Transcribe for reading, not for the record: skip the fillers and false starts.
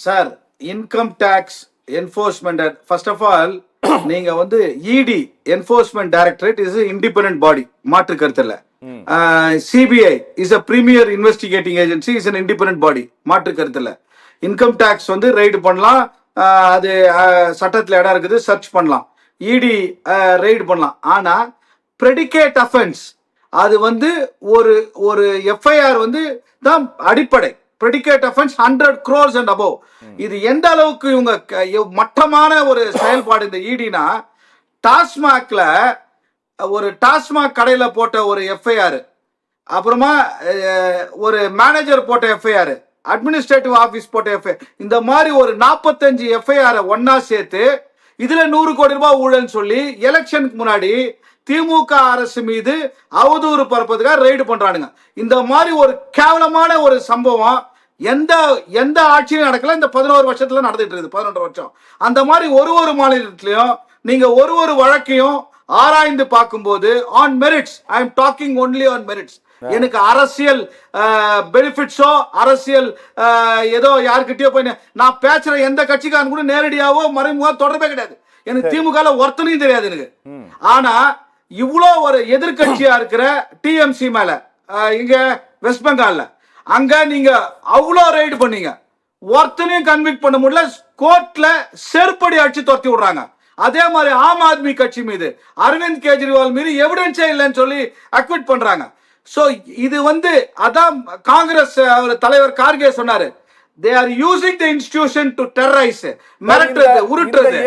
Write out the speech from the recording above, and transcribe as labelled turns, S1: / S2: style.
S1: Sir income tax enforcement first of all நீங்க வந்து ED enforcement directorate is independent body, மாற்று கருத்துல. CBI is a premier investigating agency, is an independent body, மாற்று கருத்துல. Income tax வந்து ride பண்ணலாம், அது சட்டத்தில் இடம் இருக்குது, சர்ச் பண்ணலாம், இடி ரைடு பண்ணலாம். ஆனா ப்ரெடிகேட் அஃபென்ஸ் அது வந்து ஒரு எஃப்ஐஆர் வந்து தான் அடிப்படை. Predicate offence 100 crores and above. இது எந்த அளவுக்கு இவங்க மட்டமான ஒரு செயல்பாடு இந்த இடினா, டாஸ்மாக்ல ஒரு டாஸ்மாக் கடையில போட்ட ஒரு எஃப்ஐஆர், அப்புறமா ஒரு மேனேஜர் போட்ட எஃப்ஐஆர், அட்மினிஸ்ட்ரேட்டிவ் ஆபீஸ் போட்ட எஃப்ஐஆர், இந்த மாதிரி ஒரு 45 எஃப்ஐஆர் ஒன்னா சேர்த்து இதுல 100 கோடி ரூபாய் ஊழல் சொல்லி எலெக்ஷனுக்கு முன்னாடி திமுக அரசு மீது அவதூறு பரப்பதுக்காக ரைடு பண்றானுங்க. இந்த மாதிரி ஒரு கேவலமான ஒரு சம்பவம் எந்த ஆட்சியும் நடக்கல. இந்த 11 வருஷத்துல நடந்துட்டு இருக்குது, 11 வருஷம். அந்த மாதிரி ஒரு மாநிலத்திலையும் நீங்க ஒரு வழக்கையும் ஆராய்ந்து பார்க்கும்போது on merits, I am talking only on merits. எனக்கு அரசியல் பெனிஃபிட்ஸோ அரசியல் ஏதோ யாருக்கிட்டயோ போய் நான் பேசுற எந்த கட்சிக்காரன் கூட நேரடியாவோ மறைமுக தொடர்பே கிடையாது. எனக்கு திமுக ஒருத்தனையும் தெரியாது எனக்கு. ஆனா இவ்வளோ ஒரு எதிர்கட்சியா இருக்கிற டிஎம்சி மேல இங்க வெஸ்ட் பெங்கால்ல அங்க நீங்க அவ்வளோ ரைடு பண்ணீங்க, ஒருத்தனையும் கன்விக்ட் பண்ண முடியல, கோர்ட்ல செருப்படி அடிச்சு துரத்தி விடுறாங்க. அதே மாதிரி ஆம் ஆத்மி கட்சி மீது, அரவிந்த் கெஜ்ரிவால் மீது எவிடன்ஸே இல்லைன்னு சொல்லி அக்விட் பண்றாங்க. சோ இது வந்து அதான் காங்கிரஸ் தலைவர் கார்கே சொன்னாரு, they are using the institution to terrorize, மிரட்டுறது, உருட்டுறது.